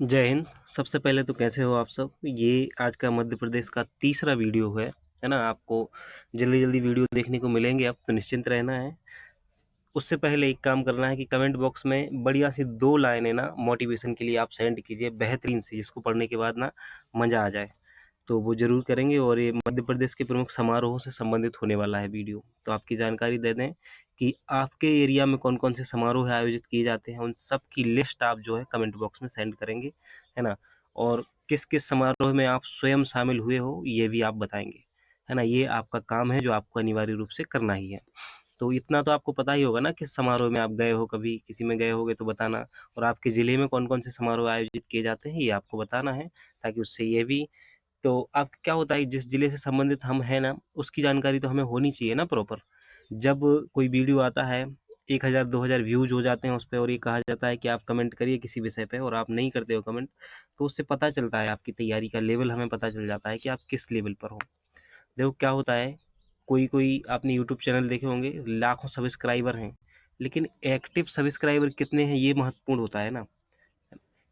जय हिंद। सबसे पहले तो कैसे हो आप सब। ये आज का मध्य प्रदेश का तीसरा वीडियो है ना। आपको जल्दी जल्दी वीडियो देखने को मिलेंगे, अब तो निश्चिंत रहना है। उससे पहले एक काम करना है कि कमेंट बॉक्स में बढ़िया सी 2 लाइनें ना मोटिवेशन के लिए आप सेंड कीजिए, बेहतरीन सी, जिसको पढ़ने के बाद ना मज़ा आ जाए। तो वो ज़रूर करेंगे। और ये मध्य प्रदेश के प्रमुख समारोहों से संबंधित होने वाला है वीडियो। तो आपकी जानकारी दे दें कि आपके एरिया में कौन-कौन से समारोह आयोजित किए जाते हैं, उन सब की लिस्ट आप जो है कमेंट बॉक्स में सेंड करेंगे, है ना? और किस-किस समारोह में आप स्वयं शामिल हुए हो, ये भी आप बताएँगे, है ना? ये आपका काम है जो आपको अनिवार्य रूप से करना ही है। तो इतना तो आपको पता ही होगा ना किस समारोह में आप गए हो, कभी किसी में गए होगे तो बताना। और आपके ज़िले में कौन-कौन से समारोह आयोजित किए जाते हैं, ये आपको बताना है, ताकि उससे ये भी तो अब क्या होता है, जिस ज़िले से संबंधित हम हैं ना, उसकी जानकारी तो हमें होनी चाहिए ना प्रॉपर। जब कोई वीडियो आता है, 1000 2000 व्यूज़ हो जाते हैं उस पे और ये कहा जाता है कि आप कमेंट करिए किसी विषय पे, और आप नहीं करते हो कमेंट, तो उससे पता चलता है आपकी तैयारी का लेवल, हमें पता चल जाता है कि आप किस लेवल पर हो। देखो क्या होता है, कोई-कोई आपने यूट्यूब चैनल देखे होंगे, लाखों सब्सक्राइबर हैं, लेकिन एक्टिव सब्सक्राइबर कितने हैं ये महत्वपूर्ण होता है ना।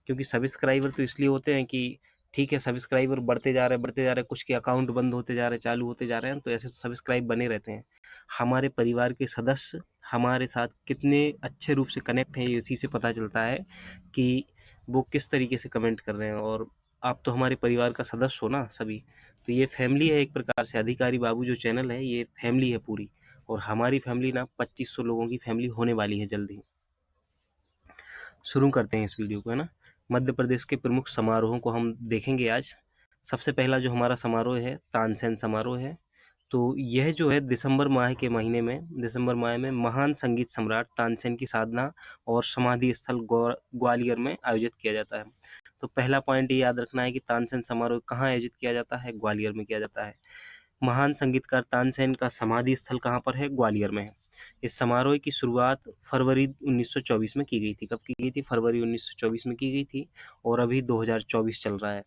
क्योंकि सब्सक्राइबर तो इसलिए होते हैं कि ठीक है, सब्सक्राइबर बढ़ते जा रहे हैं, कुछ के अकाउंट बंद होते जा रहे हैं, चालू होते जा रहे हैं, तो ऐसे तो सब्सक्राइब बने रहते हैं। हमारे परिवार के सदस्य हमारे साथ कितने अच्छे रूप से कनेक्ट हैं, ये इसी से पता चलता है कि वो किस तरीके से कमेंट कर रहे हैं। और आप तो हमारे परिवार का सदस्य हो ना सभी। तो ये फैमिली है एक प्रकार से। अधिकारी बाबू जो चैनल है, ये फैमिली है पूरी। और हमारी फैमिली ना 2500 लोगों की फैमिली होने वाली है जल्द ही। शुरू करते हैं इस वीडियो को, है ना। मध्य प्रदेश के प्रमुख समारोहों को हम देखेंगे आज। सबसे पहला जो हमारा समारोह है, तानसेन समारोह है। तो यह जो है दिसंबर माह के महीने में, दिसंबर माह में महान संगीत सम्राट तानसेन की साधना और समाधि स्थल ग्वालियर में आयोजित किया जाता है। तो पहला पॉइंट ये याद रखना है कि तानसेन समारोह कहाँ आयोजित किया जाता है, ग्वालियर में किया जाता है। महान संगीतकार तानसेन का समाधि स्थल कहाँ पर है, ग्वालियर में है। इस समारोह की शुरुआत फरवरी 1924 में की गई थी। कब की गई थी? फरवरी 1924 में की गई थी। और अभी 2024 चल रहा है।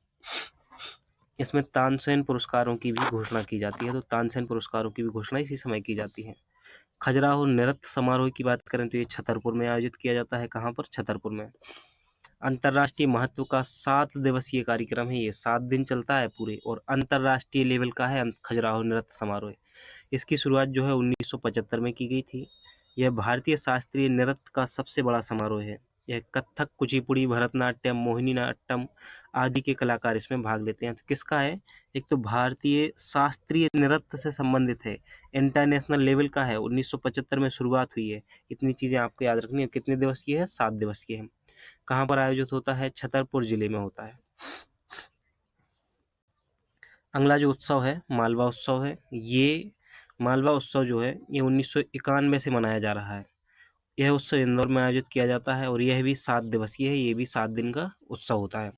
इसमें तानसेन पुरस्कारों की भी घोषणा की जाती है। तो तानसेन पुरस्कारों की भी घोषणा इसी समय की जाती है। खजुराहो नृत्य समारोह की बात करें तो ये छतरपुर में आयोजित किया जाता है। कहाँ पर? छतरपुर में। अंतर्राष्ट्रीय महत्व का 7 दिवसीय कार्यक्रम है ये, 7 दिन चलता है पूरे, और अंतर्राष्ट्रीय लेवल का है खजुराहो नृत्य समारोह। इसकी शुरुआत जो है 1975 में की गई थी। यह भारतीय शास्त्रीय नृत्य का सबसे बड़ा समारोह है। यह कथक, कुचिपुड़ी, भरतनाट्यम, मोहिनीअट्टम आदि के कलाकार इसमें भाग लेते हैं। तो किसका है? एक तो भारतीय शास्त्रीय नृत्य से संबंधित है, इंटरनेशनल लेवल का है, 1975 में शुरुआत हुई है। इतनी चीज़ें आपको याद रखनी है। कितने दिवसीय है? 7 दिवसीय है। कहाँ पर आयोजित होता है? छतरपुर जिले में होता है। अगला जो उत्सव है, मालवा उत्सव है। ये मालवा उत्सव जो है, ये 1991 से मनाया जा रहा है। यह उत्सव इंदौर में आयोजित किया जाता है और यह भी 7 दिवसीय है। ये भी 7 दिन का उत्सव होता है।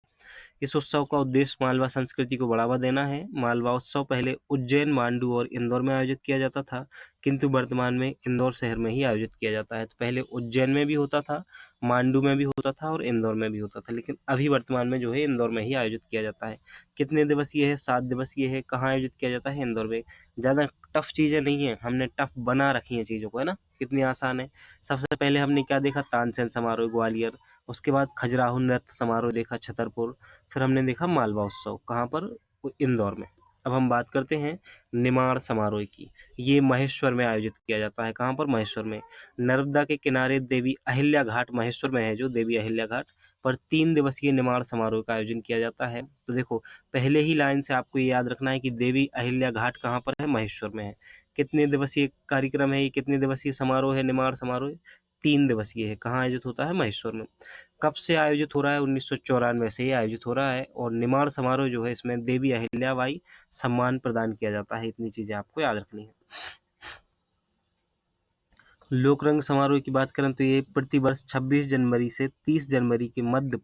इस उत्सव का उद्देश्य मालवा संस्कृति को बढ़ावा देना है। मालवा उत्सव पहले उज्जैन, मांडू और इंदौर में आयोजित किया जाता था, किंतु वर्तमान में इंदौर शहर में ही आयोजित किया जाता है। तो पहले उज्जैन में भी होता था, मांडू में भी होता था और इंदौर में भी होता था, लेकिन अभी वर्तमान में जो है इंदौर में ही आयोजित किया जाता है। कितने दिवसीय है? 7 दिवसीय है। कहाँ आयोजित किया जाता है? इंदौर में। ज़्यादा टफ चीज़ें नहीं है, हमने टफ बना रखी हैं चीज़ों को, है ना। कितनी आसान है। सबसे पहले हमने क्या देखा? तानसेन समारोह ग्वालियर। उसके बाद खजुराहो नृत्य समारोह देखा, छतरपुर। फिर हमने देखा मालवा उत्सव, कहाँ पर? इंदौर में। अब हम बात करते हैं निमाड़ समारोह की। ये महेश्वर में आयोजित किया जाता है। कहाँ पर? महेश्वर में। नर्मदा के किनारे देवी अहिल्या घाट, महेश्वर में है जो देवी अहिल्या घाट पर 3 दिवसीय निमाड़ समारोह का आयोजन किया जाता है। तो देखो, पहले ही लाइन से आपको ये याद रखना है कि देवी अहिल्या घाट कहाँ पर है? महेश्वर में है। कितने दिवसीय कार्यक्रम है ये? कितने दिवसीय समारोह है निमाड़ समारोह? 3 दिवसीय है। कहाँ आयोजित होता है? महेश्वर में। कब से आयोजित हो रहा है? 1994 से ही आयोजित हो रहा है। और निमाड़ समारोह जो है, इसमें देवी अहिल्याबाई सम्मान प्रदान किया जाता है। इतनी चीज़ें आपको याद रखनी है। लोकरंग समारोह की बात करें तो ये प्रतिवर्ष 26 जनवरी से 30 जनवरी के मध्य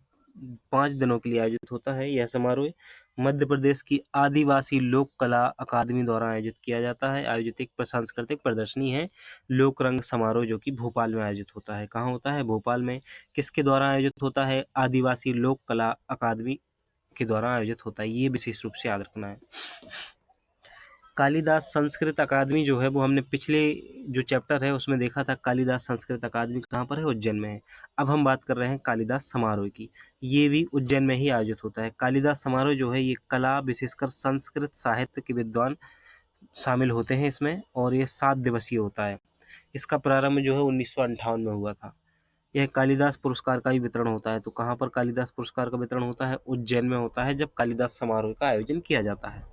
5 दिनों के लिए आयोजित होता है। यह समारोह मध्य प्रदेश की आदिवासी लोक कला अकादमी द्वारा आयोजित किया जाता है। आयोजित एक सांस्कृतिक प्रदर्शनी है लोकरंग समारोह, जो कि भोपाल में आयोजित होता है। कहाँ होता है? भोपाल में। किसके द्वारा आयोजित होता है? आदिवासी लोक कला अकादमी के द्वारा आयोजित होता है। ये विशेष रूप से याद रखना है। कालिदास संस्कृत अकादमी जो है वो हमने पिछले जो चैप्टर है उसमें देखा था। कालिदास संस्कृत अकादमी कहाँ पर है? उज्जैन में है। अब हम बात कर रहे हैं कालिदास समारोह की। ये भी उज्जैन में ही आयोजित होता है। कालिदास समारोह जो है ये कला, विशेषकर संस्कृत साहित्य के विद्वान शामिल होते हैं इसमें, और ये 7 दिवसीय होता है। इसका प्रारंभ जो है 1958 में हुआ था। यह कालिदास पुरस्कार का ही वितरण होता है। तो कहाँ पर कालिदास पुरस्कार का वितरण होता है? उज्जैन में होता है, जब कालिदास समारोह का आयोजन किया जाता है।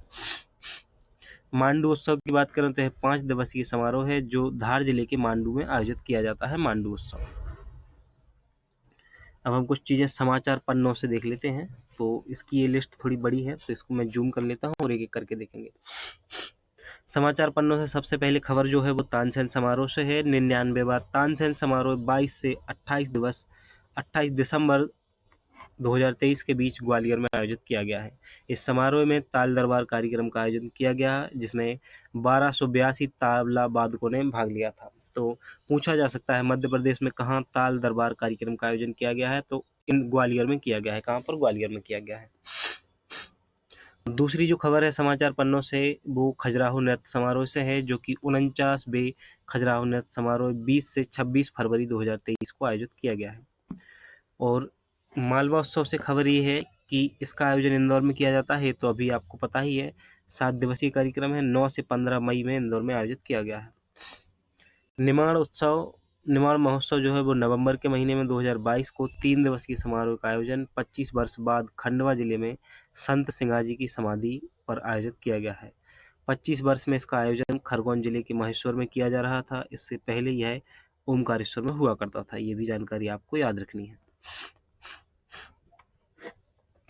मांडू उत्सव की बात करें तो यह 5 दिवसीय समारोह है जो धार जिले के मांडू में आयोजित किया जाता है, मांडू उत्सव। अब हम कुछ चीज़ें समाचार पन्नों से देख लेते हैं। तो इसकी ये लिस्ट थोड़ी बड़ी है तो इसको मैं जूम कर लेता हूँ और एक एक करके देखेंगे। समाचार पन्नों से सबसे पहले खबर जो है वो तानसेन समारोह से है। 99वां तानसेन समारोह 22 से 28 दिसंबर 2023 के बीच ग्वालियर में आयोजित किया गया है। इस समारोह में ताल दरबार कार्यक्रम का आयोजन किया गया जिसमें 1282 तबला वादकों ने भाग लिया था। तो पूछा जा सकता है मध्य प्रदेश में कहाँ ताल दरबार कार्यक्रम का आयोजन किया गया है? तो इन ग्वालियर में किया गया है। कहाँ पर? ग्वालियर में किया गया है। दूसरी जो खबर है समाचार पन्नों से वो खजुराहो नृत्य समारोह से है, जो कि 49वें खजुराहो नृत्य समारोह 20 से 26 फरवरी 2023 को आयोजित किया गया है। और मालवा उत्सव से खबर ये है कि इसका आयोजन इंदौर में किया जाता है। तो अभी आपको पता ही है 7 दिवसीय कार्यक्रम है, 9 से 15 मई में इंदौर में आयोजित किया गया है। निमाड़ महोत्सव जो है वो नवंबर के महीने में 2022 को 3 दिवसीय समारोह का आयोजन 25 वर्ष बाद खंडवा जिले में संत सिंगाजी की समाधि पर आयोजित किया गया है। 25 वर्ष में इसका आयोजन खरगोन जिले के महेश्वर में किया जा रहा था। इससे पहले यह ओमकारेश्वर में हुआ करता था। ये भी जानकारी आपको याद रखनी है।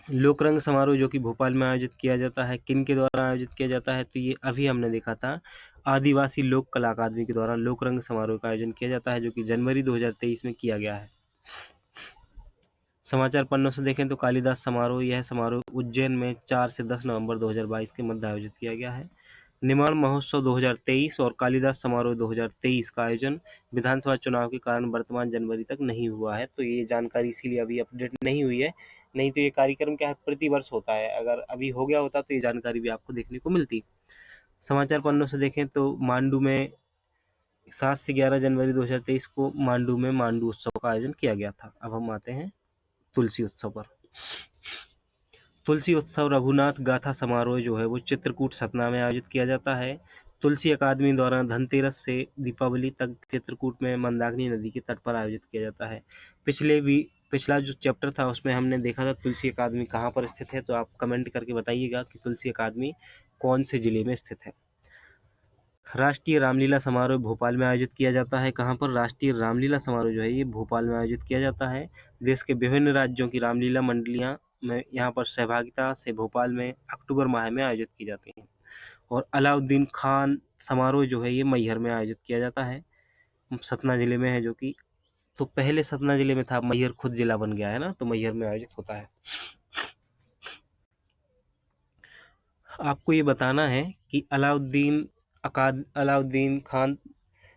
लोकरंग समारोह जो कि भोपाल में आयोजित किया जाता है, किन के द्वारा आयोजित किया जाता है? तो ये अभी हमने देखा था, आदिवासी लोक कला अकादमी के द्वारा लोकरंग समारोह का आयोजन किया जाता है, जो कि जनवरी 2023 में किया गया है। समाचार पन्नों से देखें तो कालिदास समारोह, यह समारोह उज्जैन में 4 से 10 नवंबर 2022 के मध्य आयोजित किया गया है। निमाड़ महोत्सव 2023 और कालिदास समारोह 2023 का आयोजन विधानसभा चुनाव के कारण वर्तमान जनवरी तक नहीं हुआ है। तो ये जानकारी इसीलिए अभी अपडेट नहीं हुई है, नहीं तो ये कार्यक्रम क्या है, प्रतिवर्ष होता है। अगर अभी हो गया होता तो ये जानकारी भी आपको देखने को मिलती। समाचार पन्नों से देखें तो मांडू में 7 से 11 जनवरी 2023 को मांडू में मांडू उत्सव का आयोजन किया गया था। अब हम आते हैं तुलसी उत्सव पर। तुलसी उत्सव रघुनाथ गाथा समारोह जो है वो चित्रकूट सतना में आयोजित किया जाता है। तुलसी अकादमी द्वारा धनतेरस से दीपावली तक चित्रकूट में मंदाकिनी नदी के तट पर आयोजित किया जाता है। पिछला जो चैप्टर था उसमें हमने देखा था तुलसी अकादमी कहाँ पर स्थित है। तो आप कमेंट करके बताइएगा कि तुलसी अकादमी कौन से जिले में स्थित है। राष्ट्रीय रामलीला समारोह भोपाल में आयोजित किया जाता है। कहाँ पर? राष्ट्रीय रामलीला समारोह जो है ये भोपाल में आयोजित किया जाता है। देश के विभिन्न राज्यों की रामलीला मंडलियाँ में यहाँ पर सहभागिता से भोपाल में अक्टूबर माह में आयोजित की जाती हैं। और अलाउद्दीन खान समारोह जो है ये मैहर में आयोजित किया जाता है, सतना जिले में है जो कि, तो पहले सतना जिले में था, मैहर खुद जिला बन गया है ना, तो मैहर में आयोजित होता है। आपको ये बताना है कि अलाउद्दीन खान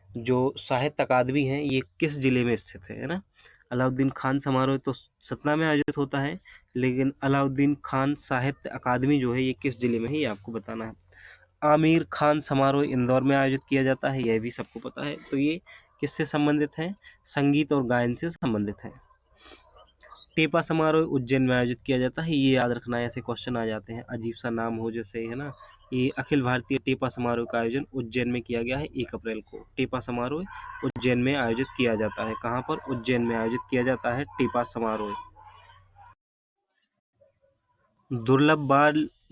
जो साहित्य अकादमी है ये किस जिले में स्थित है ना। अलाउद्दीन खान समारोह तो सतना में आयोजित होता है, लेकिन अलाउद्दीन खान साहित्य अकादमी जो है ये किस जिले में है ये आपको बताना है। आमिर खान समारोह इंदौर में आयोजित किया जाता है, यह भी सबको पता है। तो ये किससे संबंधित है? संगीत और गायन से संबंधित है। टेपा समारोह उज्जैन में आयोजित किया जाता है, ये याद रखना है, ऐसे क्वेश्चन आ जाते हैं, अजीब सा नाम हो जैसे, है ना। ये अखिल भारतीय टेपा समारोह का आयोजन उज्जैन में किया गया है 1 अप्रैल को। टेपा समारोह उज्जैन में आयोजित किया जाता है। कहाँ पर? उज्जैन में आयोजित किया जाता है टेपा समारोह। दुर्लभ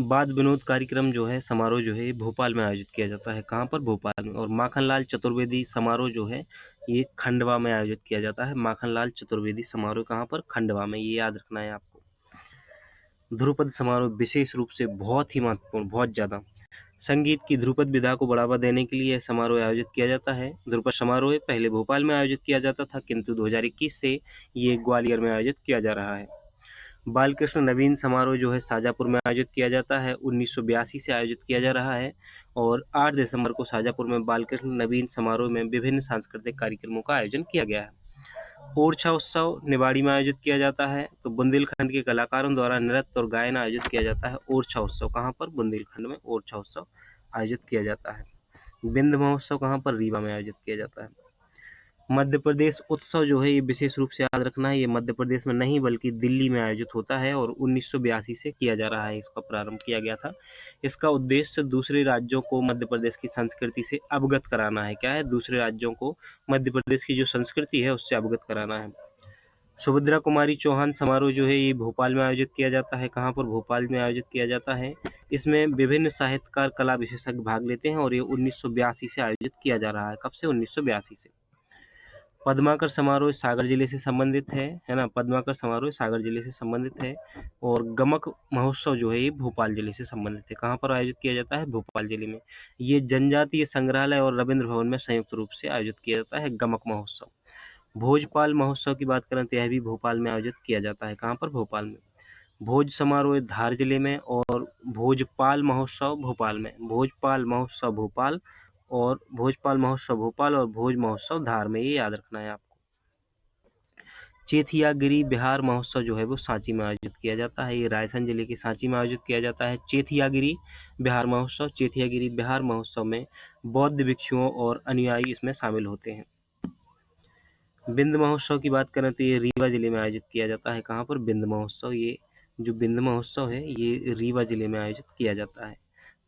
वाद विनोद कार्यक्रम जो है, समारोह जो है ये भोपाल में आयोजित किया जाता है। कहाँ पर? भोपाल में। और माखनलाल चतुर्वेदी समारोह जो है ये खंडवा में आयोजित किया जाता है। माखनलाल चतुर्वेदी समारोह कहाँ पर? खंडवा में, ये याद रखना है आपको। ध्रुपद समारोह विशेष रूप से बहुत ही महत्वपूर्ण, बहुत ज़्यादा, संगीत की ध्रुपद विधा को बढ़ावा देने के लिए यह समारोह आयोजित किया जाता है। ध्रुपद समारोह पहले भोपाल में आयोजित किया जाता था, किंतु 2021 से ये ग्वालियर में आयोजित किया जा रहा है। बालकृष्ण नवीन समारोह जो है शाजापुर में आयोजित किया जाता है, 1982 से आयोजित किया जा रहा है। और 8 दिसंबर को शाजापुर में बालकृष्ण नवीन समारोह में विभिन्न सांस्कृतिक कार्यक्रमों का आयोजन किया गया है। ओरछा उत्सव निवाड़ी में आयोजित किया जाता है। तो बुंदेलखंड के कलाकारों द्वारा नृत्य और गायन आयोजित किया जाता है ओरछा उत्सव। कहाँ पर? बुंदेलखंड में ओरछा उत्सव आयोजित किया जाता है। बिंद महोत्सव कहाँ पर? रीवा में आयोजित किया जाता है। मध्य प्रदेश उत्सव जो है ये विशेष रूप से याद रखना है, ये मध्य प्रदेश में नहीं बल्कि दिल्ली में आयोजित होता है और 1982 से किया जा रहा है, इसका प्रारंभ किया गया था। इसका उद्देश्य दूसरे राज्यों को मध्य प्रदेश की संस्कृति से अवगत कराना है। क्या है? दूसरे राज्यों को मध्य प्रदेश की जो संस्कृति है उससे अवगत कराना है। सुभद्रा कुमारी चौहान समारोह जो है ये भोपाल में आयोजित किया जाता है। कहाँ पर? भोपाल में आयोजित किया जाता है। इसमें विभिन्न साहित्यकार, कला विशेषज्ञ भाग लेते हैं और ये 1982 से आयोजित किया जा रहा है। कब से? 1982 से। पद्माकर समारोह सागर जिले से संबंधित है ना? पद्माकर समारोह सागर जिले से संबंधित है और गमक महोत्सव जो है ये भोपाल जिले से संबंधित है। कहाँ पर आयोजित किया जाता है? भोपाल जिले में। ये जनजातीय संग्रहालय और रविंद्र भवन में संयुक्त रूप से आयोजित किया जाता है गमक महोत्सव। भोजपाल महोत्सव की बात करें तो यह भी भोपाल में आयोजित किया जाता है। कहाँ पर? भोपाल में। भोज समारोह धार जिले में और भोजपाल महोत्सव भोपाल में। भोजपाल महोत्सव भोपाल और भोजपाल महोत्सव भोपाल और भोज महोत्सव धार में, ये याद रखना है आपको। चेथियागिरी बिहार महोत्सव जो है वो सांची में आयोजित किया जाता है। ये रायसेन जिले के सांची में आयोजित किया जाता है चेथियागिरी बिहार महोत्सव। चेथियागिरी बिहार महोत्सव में बौद्ध भिक्षुओं और अनुयायी इसमें शामिल होते हैं। बिंद महोत्सव की बात करें तो ये रीवा जिले में आयोजित किया जाता है। कहाँ पर? बिंद महोत्सव। ये जो बिंद महोत्सव है ये रीवा जिले में आयोजित किया जाता है।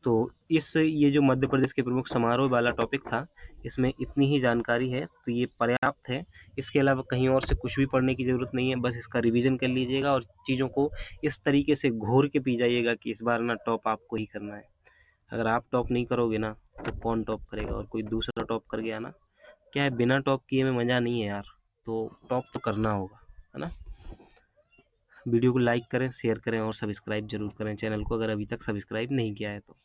तो ये जो मध्य प्रदेश के प्रमुख समारोह वाला टॉपिक था, इसमें इतनी ही जानकारी है, तो ये पर्याप्त है। इसके अलावा कहीं और से कुछ भी पढ़ने की ज़रूरत नहीं है, बस इसका रिवीजन कर लीजिएगा और चीज़ों को इस तरीके से घोर के पी जाइएगा कि इस बार ना टॉप आपको ही करना है। अगर आप टॉप नहीं करोगे ना तो कौन टॉप करेगा? और कोई दूसरा टॉप कर गया ना, क्या है, बिना टॉप किए में मज़ा नहीं है यार, तो टॉप तो करना होगा, है ना। वीडियो को लाइक करें, शेयर करें और सब्सक्राइब जरूर करें चैनल को, अगर अभी तक सब्सक्राइब नहीं किया है तो।